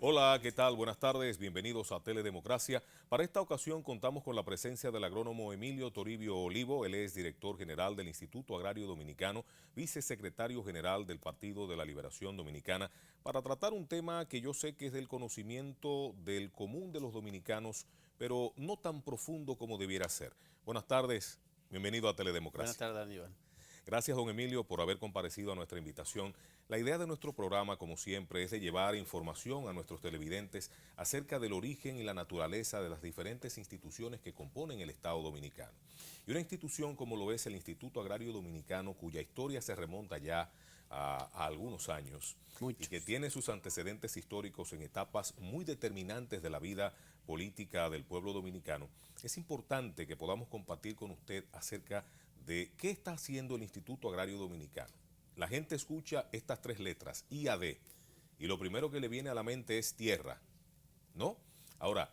Hola, ¿qué tal? Buenas tardes, bienvenidos a Teledemocracia. Para esta ocasión contamos con la presencia del agrónomo Emilio Toribio Olivo. Él es director general del Instituto Agrario Dominicano, vicesecretario general del Partido de la Liberación Dominicana, para tratar un tema que yo sé que es del conocimiento del común de los dominicanos, pero no tan profundo como debiera ser. Buenas tardes, bienvenido a Buenas Teledemocracia. tardes, Aníbal. Gracias, don Emilio, por haber comparecido a nuestra invitación. La idea de nuestro programa, como siempre, es de llevar información a nuestros televidentes acerca del origen y la naturaleza de las diferentes instituciones que componen el Estado Dominicano. Y una institución como lo es el Instituto Agrario Dominicano, cuya historia se remonta ya a algunos años y que Muchos. tiene sus antecedentes históricos en etapas muy determinantes de la vida política del pueblo dominicano, es importante que podamos compartir con usted acerca de qué está haciendo el Instituto Agrario Dominicano. La gente escucha estas tres letras, IAD, y lo primero que le viene a la mente es tierra, ¿no? Ahora,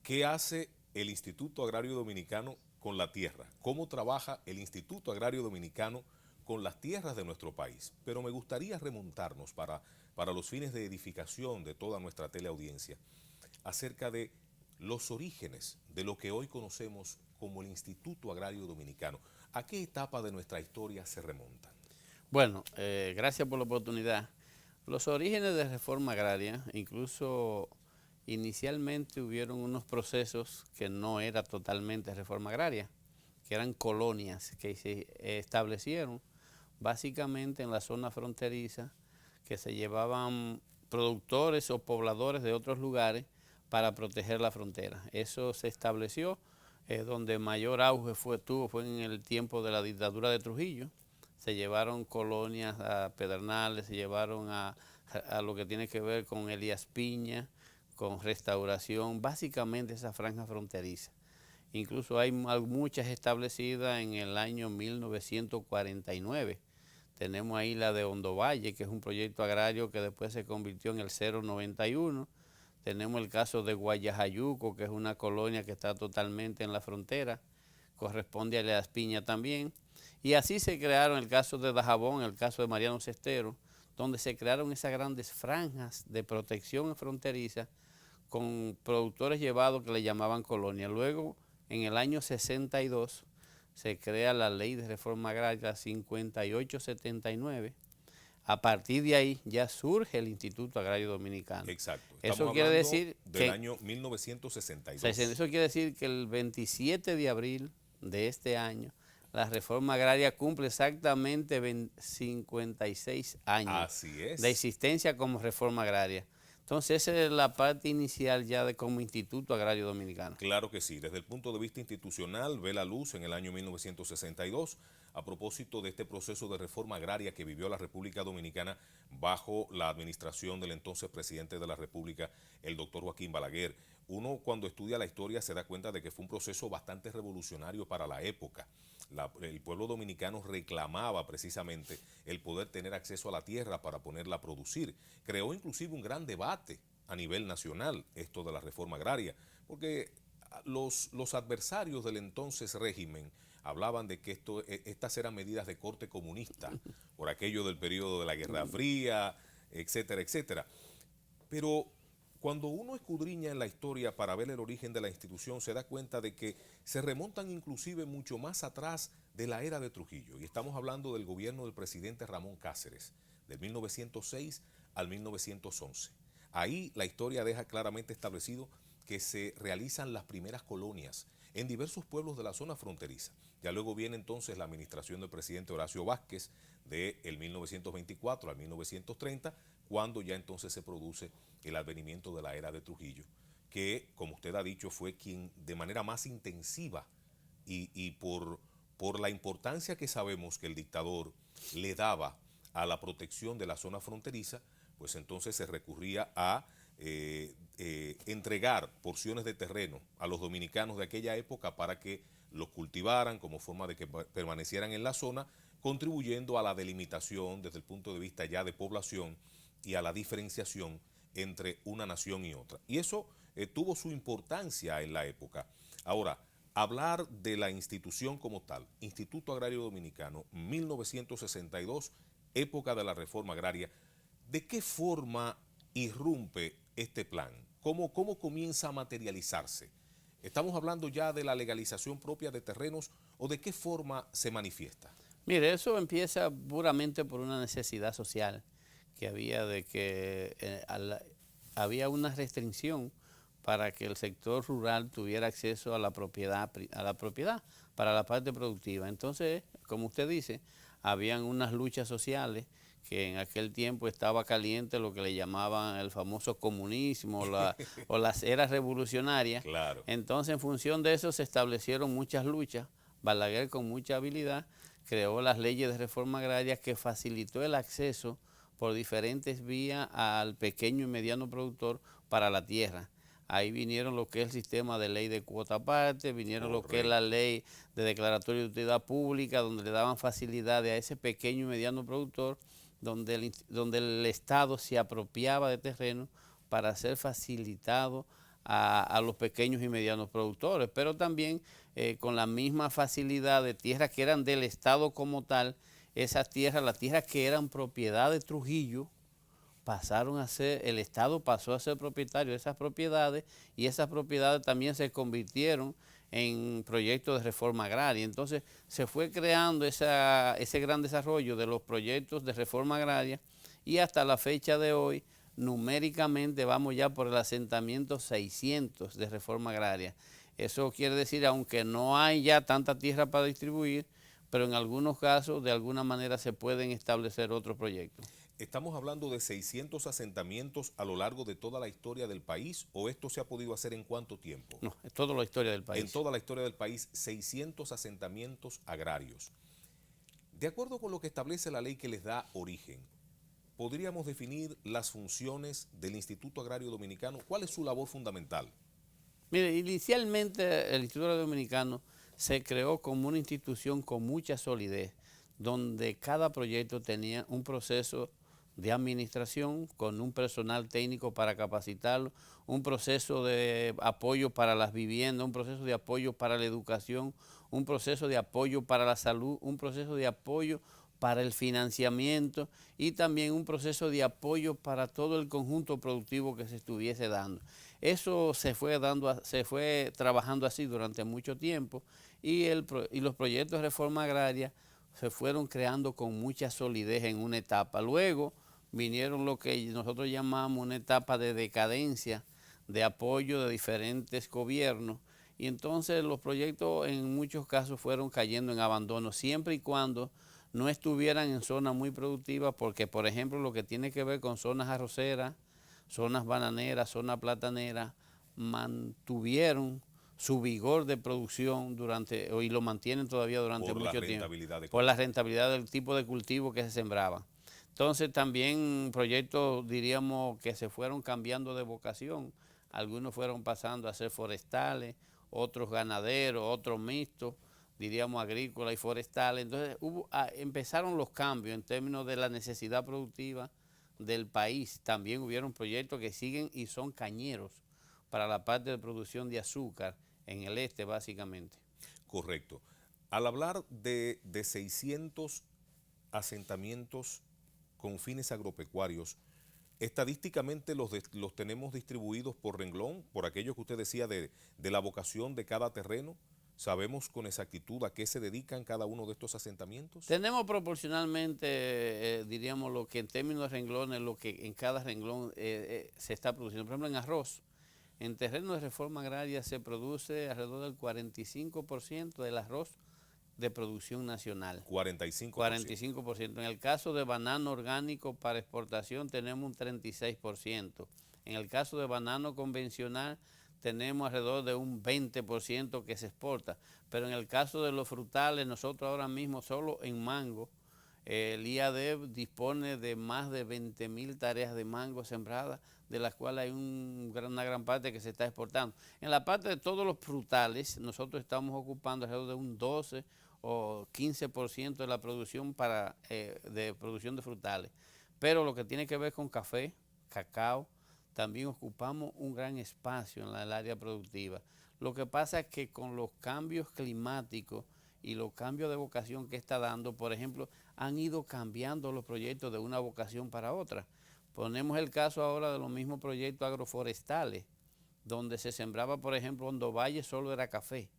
¿qué hace el Instituto Agrario Dominicano con la tierra? ¿Cómo trabaja el Instituto Agrario Dominicano con las tierras de nuestro país? Pero me gustaría remontarnos para los fines de edificación de toda nuestra teleaudiencia acerca de los orígenes de lo que hoy conocemos como el Instituto Agrario Dominicano. ¿A qué etapa de nuestra historia se remontan? Bueno, gracias por la oportunidad. Los orígenes de reforma agraria, incluso inicialmente hubieron unos procesos que no era totalmente reforma agraria, que eran colonias que se establecieron básicamente en la zona fronteriza, que se llevaban productores o pobladores de otros lugares para proteger la frontera. Eso se estableció, donde mayor auge fue en el tiempo de la dictadura de Trujillo. Se llevaron colonias a Pedernales, se llevaron a lo que tiene que ver con Elías Piña, con Restauración, básicamente esa franja fronteriza. Incluso hay muchas establecidas en el año 1949. Tenemos ahí la de Hondo Valle, que es un proyecto agrario que después se convirtió en el 091. Tenemos el caso de Guayajayuco, que es una colonia que está totalmente en la frontera, corresponde a Elías Piña también. Y así se crearon el caso de Dajabón, el caso de Mariano Cestero, donde se crearon esas grandes franjas de protección fronteriza con productores llevados que le llamaban colonia. Luego, en el año 62, se crea la ley de reforma agraria 5879. A partir de ahí ya surge el Instituto Agrario Dominicano. Exacto, estamos Eso quiere hablando decir del que, año 1962. eso quiere decir que el 27 de abril de este año, la reforma agraria cumple exactamente 56 años Así de es. existencia como reforma agraria. Entonces esa es la parte inicial ya de como Instituto Agrario Dominicano. Claro que sí, desde el punto de vista institucional ve la luz en el año 1962 a propósito de este proceso de reforma agraria que vivió la República Dominicana bajo la administración del entonces presidente de la República, el doctor Joaquín Balaguer. Uno cuando estudia la historia se da cuenta de que fue un proceso bastante revolucionario para la época. El pueblo dominicano reclamaba precisamente el poder tener acceso a la tierra para ponerla a producir. Creó inclusive un gran debate a nivel nacional esto de la reforma agraria, porque los adversarios del entonces régimen hablaban de que estas eran medidas de corte comunista, por aquello del periodo de la Guerra Fría, etcétera, etcétera. Pero cuando uno escudriña en la historia para ver el origen de la institución, se da cuenta de que se remontan inclusive mucho más atrás de la era de Trujillo. Y estamos hablando del gobierno del presidente Ramón Cáceres, del 1906 al 1911. Ahí la historia deja claramente establecido que se realizan las primeras colonias en diversos pueblos de la zona fronteriza. Ya luego viene entonces la administración del presidente Horacio Vázquez del 1924 al 1930, cuando ya entonces se produce el advenimiento de la era de Trujillo, que como usted ha dicho fue quien de manera más intensiva y por la importancia que sabemos que el dictador le daba a la protección de la zona fronteriza, pues entonces se recurría a entregar porciones de terreno a los dominicanos de aquella época para que los cultivaran como forma de que permanecieran en la zona, contribuyendo a la delimitación desde el punto de vista ya de población y a la diferenciación entre una nación y otra. Y eso tuvo su importancia en la época. Ahora, hablar de la institución como tal, Instituto Agrario Dominicano, 1962, época de la reforma agraria, ¿de qué forma irrumpe este plan? ¿Cómo comienza a materializarse? ¿Estamos hablando ya de la legalización propia de terrenos o de qué forma se manifiesta? Mire, eso empieza puramente por una necesidad social que había de que había una restricción para que el sector rural tuviera acceso a la propiedad, para la parte productiva. Entonces, como usted dice, habían unas luchas sociales que en aquel tiempo estaba caliente lo que le llamaban el famoso comunismo o las eras revolucionarias. Claro. Entonces, en función de eso se establecieron muchas luchas. Balaguer, con mucha habilidad, creó las leyes de reforma agraria que facilitó el acceso por diferentes vías al pequeño y mediano productor para la tierra. Ahí vinieron lo que es el sistema de ley de cuota aparte, vinieron lo que es la ley de declaratoria de utilidad pública, donde le daban facilidades a ese pequeño y mediano productor, donde el Estado se apropiaba de terreno para ser facilitado a los pequeños y medianos productores, pero también con la misma facilidad de tierras que eran del Estado como tal. Esas tierras, las tierras que eran propiedad de Trujillo, pasaron a ser, el Estado pasó a ser propietario de esas propiedades y esas propiedades también se convirtieron en proyectos de reforma agraria. Entonces se fue creando ese gran desarrollo de los proyectos de reforma agraria y hasta la fecha de hoy numéricamente vamos ya por el asentamiento 600 de reforma agraria. Eso quiere decir, aunque no hay ya tanta tierra para distribuir, pero en algunos casos de alguna manera se pueden establecer otros proyectos. ¿Estamos hablando de 600 asentamientos a lo largo de toda la historia del país o esto se ha podido hacer en cuánto tiempo? No, es toda la historia del país. En toda la historia del país, 600 asentamientos agrarios. De acuerdo con lo que establece la ley que les da origen, ¿podríamos definir las funciones del Instituto Agrario Dominicano? ¿Cuál es su labor fundamental? Mire, inicialmente el Instituto Agrario Dominicano se creó como una institución con mucha solidez, donde cada proyecto tenía un proceso de administración con un personal técnico para capacitarlo, un proceso de apoyo para las viviendas, un proceso de apoyo para la educación, un proceso de apoyo para la salud, un proceso de apoyo para el financiamiento y también un proceso de apoyo para todo el conjunto productivo que se estuviese dando. Eso se fue trabajando así durante mucho tiempo y los proyectos de reforma agraria se fueron creando con mucha solidez en una etapa. Luego vinieron lo que nosotros llamamos una etapa de decadencia, de apoyo de diferentes gobiernos, y entonces los proyectos en muchos casos fueron cayendo en abandono, siempre y cuando no estuvieran en zonas muy productivas, porque por ejemplo lo que tiene que ver con zonas arroceras, zonas bananeras, zonas plataneras, mantuvieron su vigor de producción y lo mantienen todavía durante mucho tiempo, por la rentabilidad del tipo de cultivo que se sembraba. Entonces también proyectos, diríamos, que se fueron cambiando de vocación. Algunos fueron pasando a ser forestales, otros ganaderos, otros mixtos, diríamos agrícola y forestales. Entonces empezaron los cambios en términos de la necesidad productiva del país. También hubieron proyectos que siguen y son cañeros para la parte de producción de azúcar en el este básicamente. Correcto. Al hablar de 600 asentamientos con fines agropecuarios, estadísticamente los tenemos distribuidos por renglón, por aquello que usted decía de la vocación de cada terreno. ¿Sabemos con exactitud a qué se dedican cada uno de estos asentamientos? Tenemos proporcionalmente, diríamos, lo que en términos de renglones, lo que en cada renglón se está produciendo. Por ejemplo, en arroz, en terrenos de reforma agraria se produce alrededor del 45% del arroz de producción nacional. 45%. 45%. En el caso de banano orgánico para exportación tenemos un 36%. En el caso de banano convencional tenemos alrededor de un 20% que se exporta. Pero en el caso de los frutales, nosotros ahora mismo solo en mango, el IADEV dispone de más de 20.000 tareas de mango sembradas, de las cuales hay una gran parte que se está exportando. En la parte de todos los frutales, nosotros estamos ocupando alrededor de un 12 o 15% de la producción de producción de frutales. Pero lo que tiene que ver con café, cacao, también ocupamos un gran espacio en el área productiva. Lo que pasa es que con los cambios climáticos y los cambios de vocación que está dando, por ejemplo, han ido cambiando los proyectos de una vocación para otra, Ponemos el caso ahora de los mismos proyectos agroforestales, donde se sembraba, por ejemplo, Hondo Valle solo era café.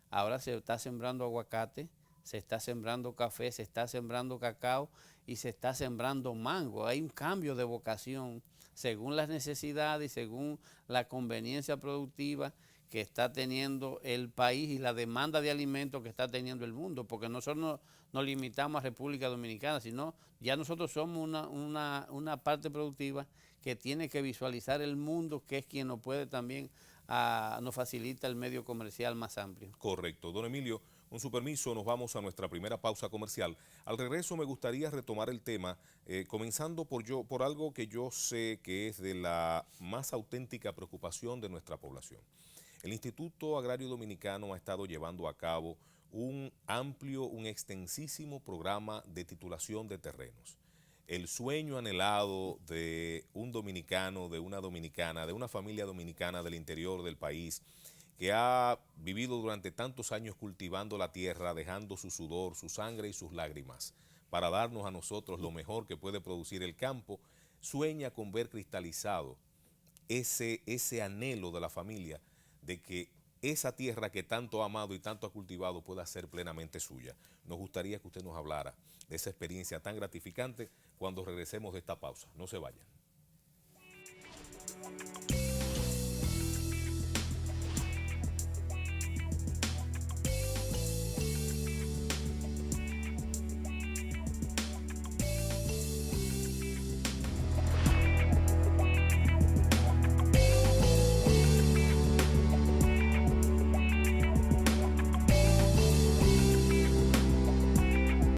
Ahora se está sembrando aguacate, se está sembrando café, se está sembrando cacao y se está sembrando mango. Hay un cambio de vocación según las necesidades y según la conveniencia productiva que está teniendo el país y la demanda de alimentos que está teniendo el mundo, porque nosotros no nos limitamos a República Dominicana, sino ya nosotros somos una parte productiva que tiene que visualizar el mundo, que es quien nos puede también, nos facilita el medio comercial más amplio. Correcto. Don Emilio, con su permiso nos vamos a nuestra primera pausa comercial. Al regreso me gustaría retomar el tema, comenzando por algo que yo sé que es de la más auténtica preocupación de nuestra población. El Instituto Agrario Dominicano ha estado llevando a cabo un amplio, un extensísimo programa de titulación de terrenos. El sueño anhelado de un dominicano, de una dominicana, de una familia dominicana del interior del país, que ha vivido durante tantos años cultivando la tierra, dejando su sudor, su sangre y sus lágrimas, para darnos a nosotros lo mejor que puede producir el campo, sueña con ver cristalizado ese anhelo de la familia de que esa tierra que tanto ha amado y tanto ha cultivado pueda ser plenamente suya. Nos gustaría que usted nos hablara de esa experiencia tan gratificante cuando regresemos de esta pausa. No se vayan.